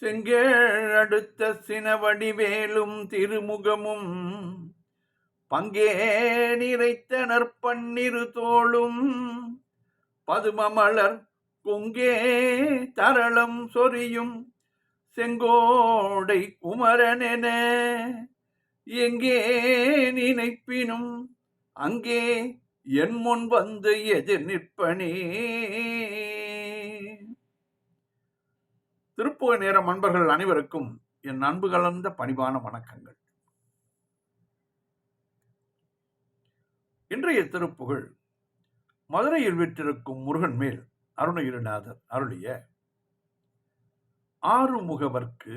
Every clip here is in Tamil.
செங்கேழ் அடுத்த சினவடிவேலும் திருமுகமும் பங்கே நிறைத்த நற்பன்னிரு தோளும் பதுமமலர் கொங்கே தரளம் சொரியும் செங்கோடை குமரனென எங்கே நினைப்பினும் அங்கே என் முன் வந்து எதிர் நிற்பனே. திருப்புகை நேர அன்பர்கள் அனைவருக்கும் என் அன்பு கலந்த பணிவான வணக்கங்கள். இன்றைய திருப்புகழ் மதுரையில் விற்றிருக்கும் முருகன் மேல் அருணகிரிநாதர் அருளிய ஆறு முகவர்க்கு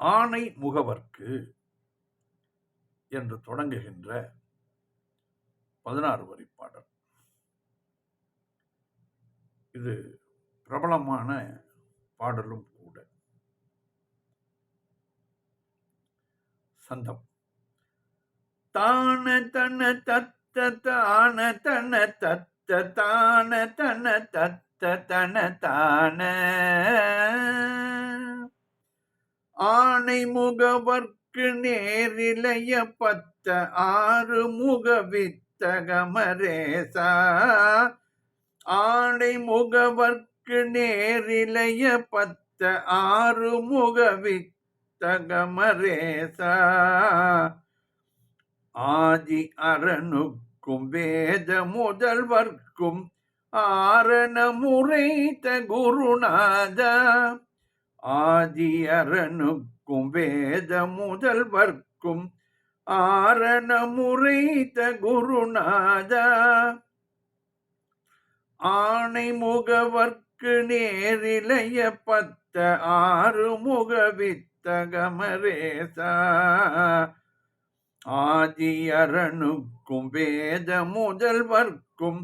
ஆணை முகவர்க்கு என்று தொடங்குகின்ற 16 வரி பாடல். இது பிரபலமான பாடலும் கூட. சந்தம் தான தன தத்த தான தன தத்த தான தன தத்த தன தான ஆணை முகவர்க்கு நேரிலைய பத்த ஆறு முக வித்தகமரேசா ஆணை முகவர்க்கு நேரிலைய பத்த ஆறு முக வித்தகமரேசா ஆதி அரணுக்கும் வேத முதல்வர்க்கும் ஆரண முறைத்த குருநாதா ஆதி அரணுக்கும் வேத முதல்வர்க்கும் ஆரண முறைத்த குருநாதா ஆணை முகவர்க்கு நேரிலைய பத்த ஆறு முக வித்தகமரேசா ஆதி அரணுக்கும் வேத முதல்வர்க்கும்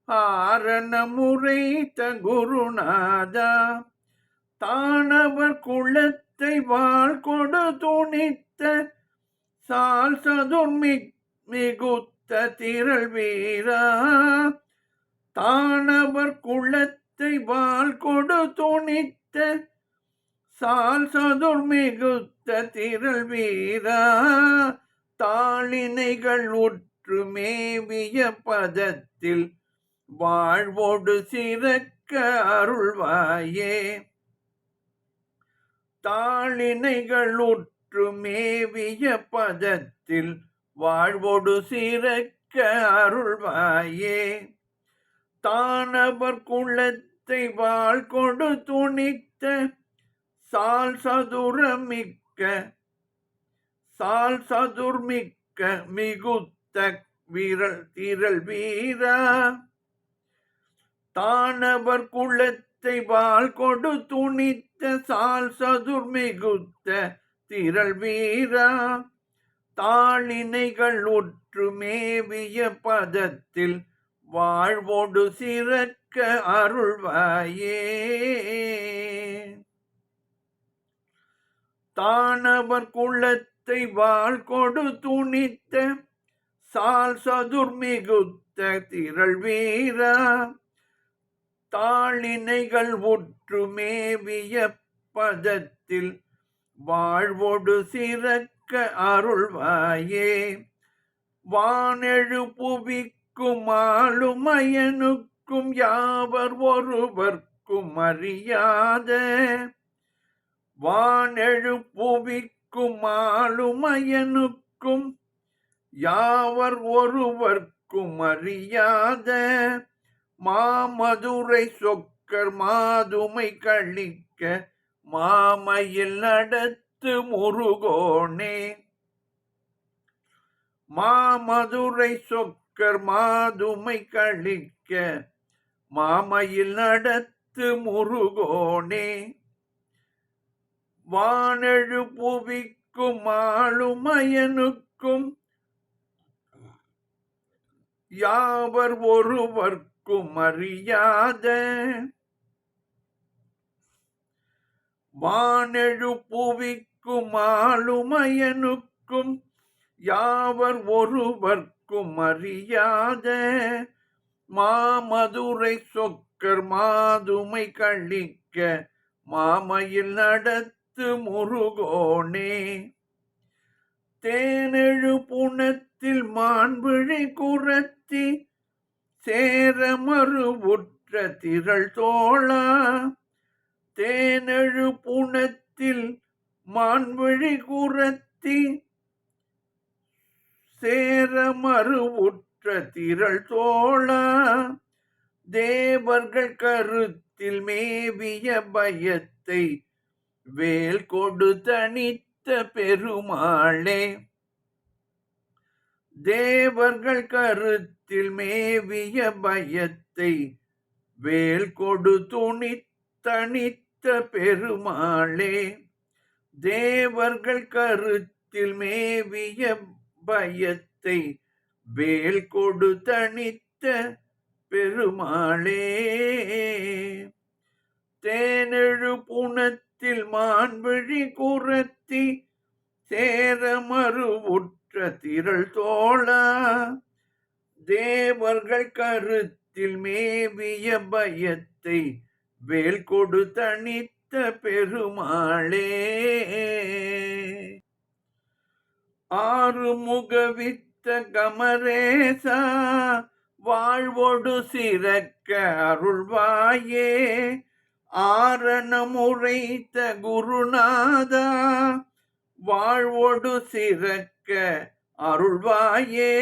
ஆரண முறைத்த குருநாதா தானவர் குலத்தை வாழ் கொடு துணித்த சால் சதுர் மிகுத்த திரள் வீரா தானவர் குலத்தை வாழ் கொடு துணித்த சால் சதுர் மிகுத்த திரள் வீரா தாளினைகள் உற்று மேவிய பதத்தில் வாழ்வோடு சிறக்க அருள்வாயே தாளினைகள் உற்று மேவிய பதத்தில் வாழ்வோடு சிறக்க அருள்வாயே தானவர் குலத்தை வாழ் கொடு துணித்த சால் சதுர்மிக்க மிகுத்த திரள் வீரா தானவர் குலத்தை வாழ் கொடு துணித்த சால் சதுர் மிகுத்த திரள் வீரா தாளினைகள் உற்று மேவிய பதத்தில் வாழ்வோடு சிறக்க அருள்வாயே தானவர் குலத்தை வாழ் கொடு துணித்த சால் சதுர் மிகுத்த திரள் வீரா தாளினைகள் உற்று மேவிய பதத்தில் வாழ்வோடு சிறக்க அருள்வாயே வானெழு புவிக்கும் ஆளுமயனுக்கும் யாவர் ஒருவர்க்கும் அறியாத வானெழு புவிக்கும் ஆளுமயனுக்கும் யாவர் ஒருவர்க்கும் அறியாத மாமதுரை சொக்கர் மாதுமை கழிக்க மாமையில் நடத்து முருகோனே மாமதுரை சொக்கர் மாதுமை கழிக்க மாமையில் நடத்து முருகோனே வானெழு புவிக்கும் ஆளுமயனுக்கும் யாவர் ஒருவர்க்கும் அறியாத வானெழு புவிக்கும் ஆளுமயனுக்கும் யாவர் ஒருவர்க்கும் அறியாத மாமதுரை சொக்கர் மாதுமை கழிக்க மாமையில் நடத்து முருகோனே, தேனெழு புனத்தில் மாண்பிழை குரத்தி சேரமருவுற்ற திரள் தோழா, தேனெழு புனத்தில் மாண்பிழை குரத்தி சேரமருவுற்ற திரள் தோழா, தேவர்கள் கருத்தில் மேவிய பயத்தை வேல் கொடு தணித்த பெருமாளே, தேவர்கள் கருத்தில் மேவிய பயத்தை வேல் கொடு தணித்த பெருமாளே, தேவர்கள் கருத்தில் மேவிய பயத்தை வேல் கொடு தணித்த பெருமாளே, தேனெழு புனத்தில் மாண்பிழி குரத்தி சேரமருவுற்ற திரள் தோழா, தேவர்கள் கருத்தில் மேவிய பயத்தை வேல் கொடு தணித்த பெருமாளே, ஆறுமுகவித்த கமரேசா, வாழ்வொடு சிறக்க அருள்வாயே, ஆரணமுரைத்த குருநாதா, வாழ்வொடு சிறக்க அருள்வாயே,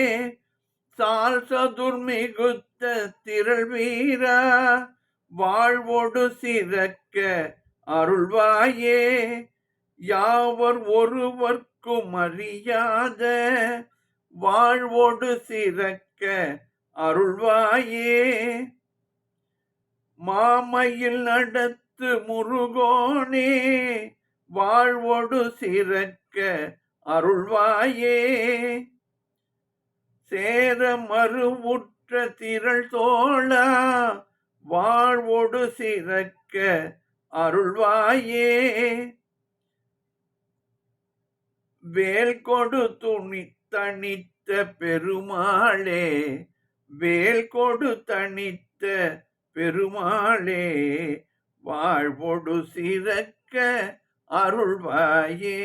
சால் சதுர் மிகுத்த திரள் வீரா, வாழ்வொடு சிறக்க அருள்வாயே, யாவர் ஒருவர்க்கும் அறியாத வாழ்வொடு சிறக்க அருள்வாயே, மாமையில் நடத்து முருகோனே, வாழ்வொடு சிறக்க அருள்வாயே, சேரமருவுற்ற திரள் தோழா, வாழ்வொடு சிறக்க அருள்வாயே, வேல் கொடு தணித்த பெருமாளே, வேல் கொடு தணித்த பெருமாளே, வாழ்வொடு சிறக்க அருள்வாயே,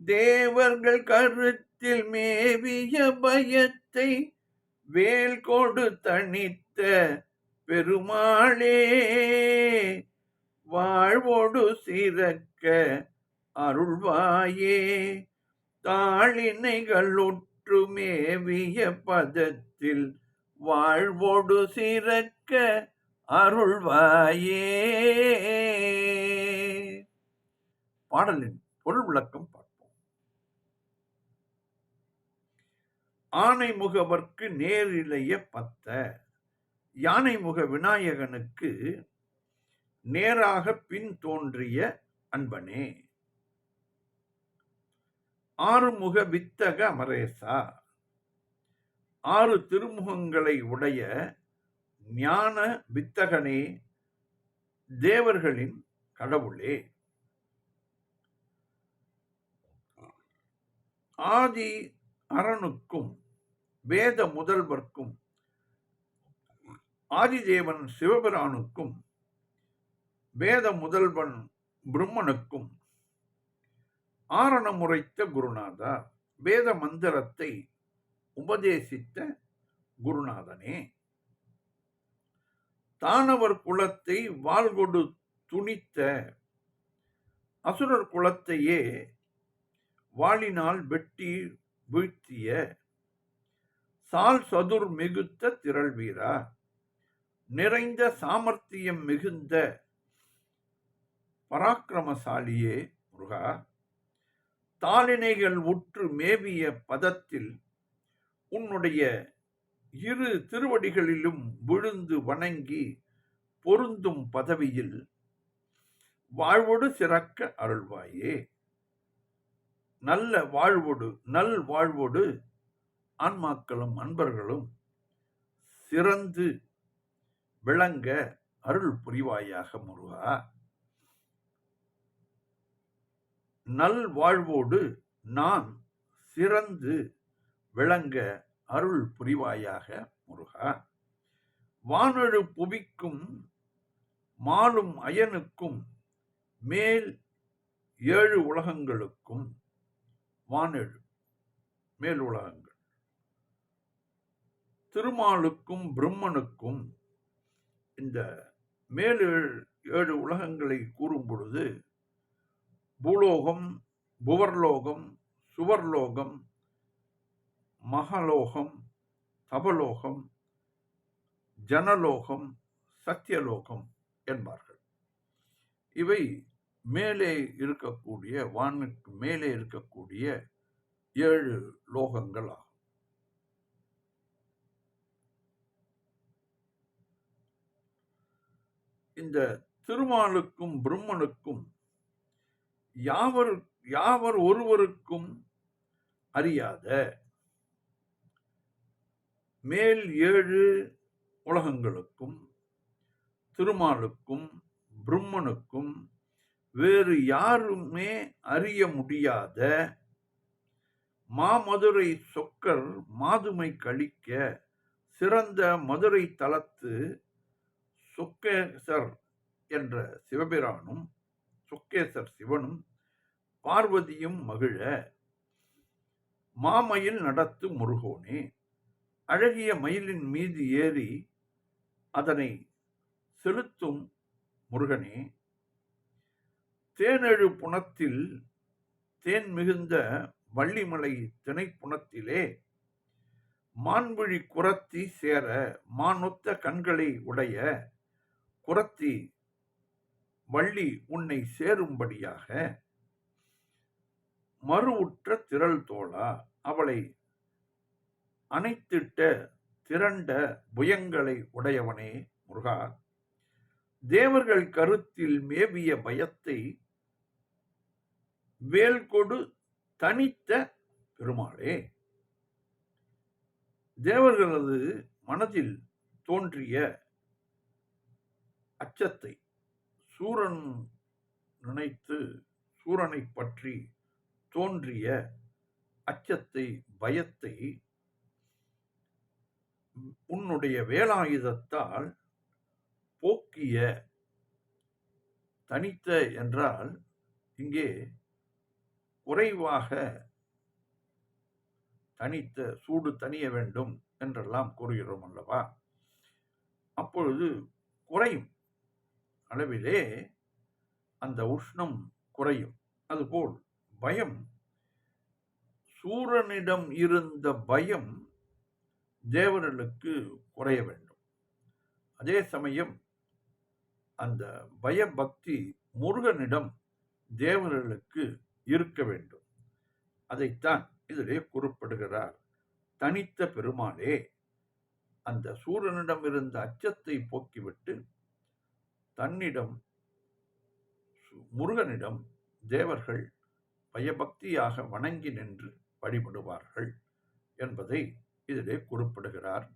தேவர்கள் கருத்தில் மேவிய பயத்தை வேல் கொடு தணித்த பெருமாளே, வாழ்வொடு சிறக்க அருள்வாயே, தாளினைகள் ஒற்று மேவிய பதத்தில் வாழ்வொடு சிறக்க அருள்வாயே. பாடலின் பொருள் விளக்கம் பார்ப்போம். ஆனை முகவர்க்கு நேரிழைய பத்த, யானைமுக விநாயகனுக்கு நேராக பின் தோன்றிய அன்பனே, ஆறுமுக வித்தக அமரேசா, ஆறு திருமுகங்களை உடைய ஞான வித்தகனே, தேவர்களின் கடவுளே, ஆதி அரணுக்கும் வேத முதல்வர்க்கும் ஆதிதேவன் சிவபிரானுக்கும் வேத முதல்வன் பிரம்மனுக்கும் ஆரணம் உரைத்த குருநாதா, வேத மந்திரத்தை உபதேசித்த குருநாதனே, தானவர் குலத்தை வாள்கொடு துணித்த அசுரர் குலத்தையே வாளினால் வெட்டி வீழ்த்திய சால் சதுர் மிகுத்த திரள் வீரா, நிறைந்த சாமர்த்தியம் மிகுந்த பராக்கிரமசாலியே முருகா, தாளினைகள் உற்று மேவிய பதத்தில் உன்னுடைய இரு திருவடிகளிலும் விழுந்து வணங்கி பொருந்தும் பதவியில் வாழ்வொடு சிறக்க அருள்வாயே. நல் வாழ்வொடு ஆன்மாக்களும் அன்பர்களும் சிறந்து விளங்க அருள் புரிவாயாக முருகா. நல் வாழ்வோடு நான் சிறந்து விளங்க அருள் புரிவாயாக முருகா. வானொழு புவிக்கும் மாலும் அயனுக்கும் மேல் 7 உலகங்களுக்கும் வானேழு மேல் உலகங்கள், திருமாலுக்கும் பிரம்மனுக்கும் இந்த மேல் 7 உலகங்களை கூறும் பொழுது பூலோகம், புவர்லோகம், சுவர்லோகம், மகலோகம், தபலோகம், ஜனலோகம், சத்தியலோகம் என்பார்கள். இவை மேலே இருக்கக்கூடிய, வானுக்கு மேலே இருக்கக்கூடிய 7 லோகங்கள் ஆகும். இந்த திருமாலுக்கும் பிரம்மனுக்கும் யாவர் ஒருவருக்கும் அறியாத மேல் 7 உலகங்களுக்கும் திருமாலுக்கும் பிரம்மனுக்கும் வேறு யாருமே அறிய முடியாத மாமதுரை சொக்கர் மாதுமை கழிக்க சிறந்த மதுரை தலத்து சொக்கேசர் என்ற சிவபிரானும் சொக்கேசர் சிவனும் பார்வதியும் மகிழ மாமயில் நடத்து முருகோனே, அழகிய மயிலின் மீது ஏறி அதனை செலுத்தும் முருகனே, தேனெழு புனத்தில் தேன் மிகுந்த வள்ளிமலை திணைப்புணத்திலே மான்விழி குரத்தி சேர மானொத்த கண்களை உடைய குரத்தி வள்ளி உன்னை சேரும்படியாக மறுவுற்ற திரள் தோளா, அவளை அணைத்திட்ட திரண்ட புயங்களை உடையவனே முருகா, தேவர்கள் கருத்தில் மேவிய பயத்தை வேல் கொடு தனித்த பெருமாளே, தேவர்களது மனதில் தோன்றிய அச்சத்தை, சூரன் நினைத்து சூரனை பற்றி தோன்றிய அச்சத்தை, பயத்தை உன்னுடைய வேலாயுதத்தால் போக்கிய, தனித்த என்றால் இங்கே குறைவாக தனித்த, சூடு தணிய வேண்டும் என்றெல்லாம் கூறுகிறோம் அல்லவா. அப்பொழுது குறையும் அளவிலே அந்த உஷ்ணம் குறையும். அதுபோல் பயம், சூரனிடம் இருந்த பயம் தேவர்களுக்கு குறைய வேண்டும். அதே சமயம் அந்த பயபக்தி முருகனிடம் தேவர்களுக்கு இருக்க வேண்டும். அதைத்தான் இதிலே குறிப்பிடுகிறார். தனித்த பெருமாளே, அந்த சூரனிடம் இருந்த அச்சத்தை போக்கிவிட்டு தன்னிடம் முருகனிடம் தேவர்கள் பயபக்தியாக வணங்கி நின்று வழிபடுவார்கள் என்பதை இதிலே குறிப்பிடுகிறார்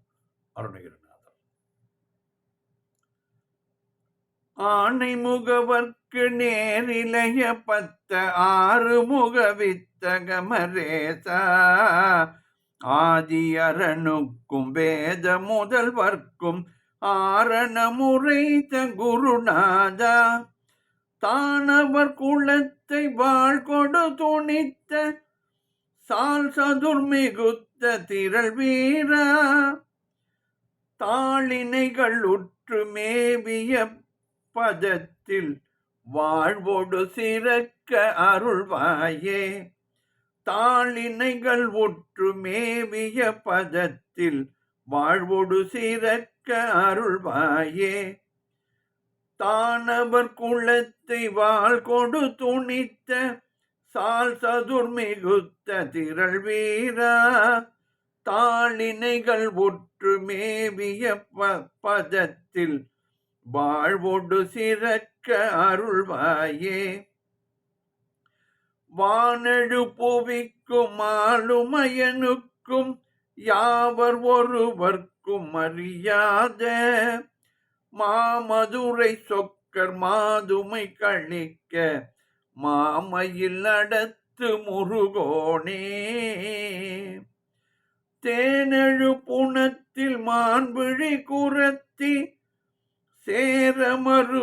அருணகிரிநாதர். ஆனை முகவர்க்கு நேரிலைய பத்த 6 முகவித்தகமரேசா, ஆதி அரணுக்கும் வேத முதல்வர்க்கும் ஆரண முறைத்த குருநாதா, தானவர் குலத்தை வாழ் கொடு துணித்த சால் சதுர் மிகுத்த திரள் வீரா, தாளினைகள் உற்று மேவிய பதத்தில் வாழ்வோடு சிறக்க அருள்வாயே, தாளினைகள் உற்று மேவிய பதத்தில் வாழ்வோடு சிறக்க அருள்வாயே, தானவர் குலத்தை வாழ் கொடு துணித்த சால் சதுர் மிகுத்த திரள் வீரா, தாளினைகள் உற்று மேவிய பதத்தில் வாழ்வோடு சிறக்க அருள்வாயே, வானெழு புவிக்கும் ஆளுமயனுக்கும் யாவர் ஒருவர்க்கும் அறியாத மாமதுரை சொக்கர் மாதுமை கழிக்க மாமயில் நடத்து முருகோனே, தேனெழு புனத்தில் மான்விழி குரத்தி சேரமறு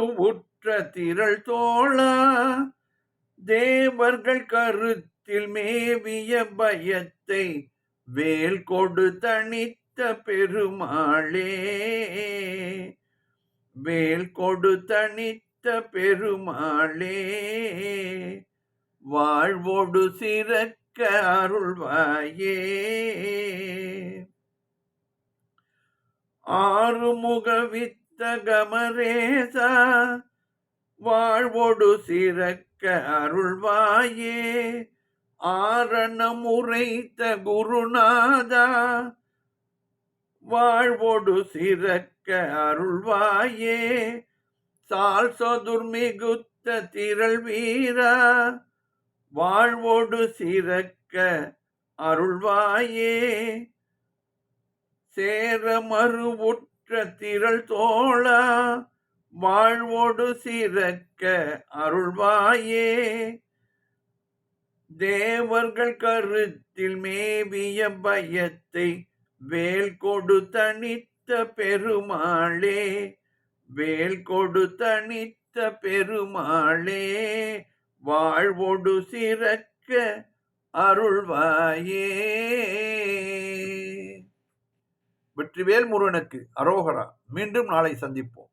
திரள் தோழா தேவர்கள் கருத்தில் மேவிய பயத்தை வேல் கொடு தணித்த பெருமாளே வேல் கொடு தணித்த பெருமாளே வாழ்வோடு சிறக்க அருள்வாயே ஆறுமுக வித்தகமரேசா வாழ்வோடு சிறக்க அருள்வாயே ஆரணம் உரைத்த குருநாதா வாழ்வோடு சிறக்க அருள்வாயே சால் சொதுர் மிகுத்த திரள் வீரா வாழ்வோடு சிறக்க அருள்வாயே சேர மறுவுற்ற திரள் தோழா வாழ்வோடு சிறக்க அருள்வாயே தேவர்கள் கருத்தில் மேவிய பயத்தை வேல் கொடு தணித்த பெருமாளே வேல் கொடு தணித்த பெருமாளே வாழ்வோடு சிறக்க அருள்வாயே. வெற்றிவேல் முருகனுக்கு அரோகரா. மீண்டும் நாளை சந்திப்போம்.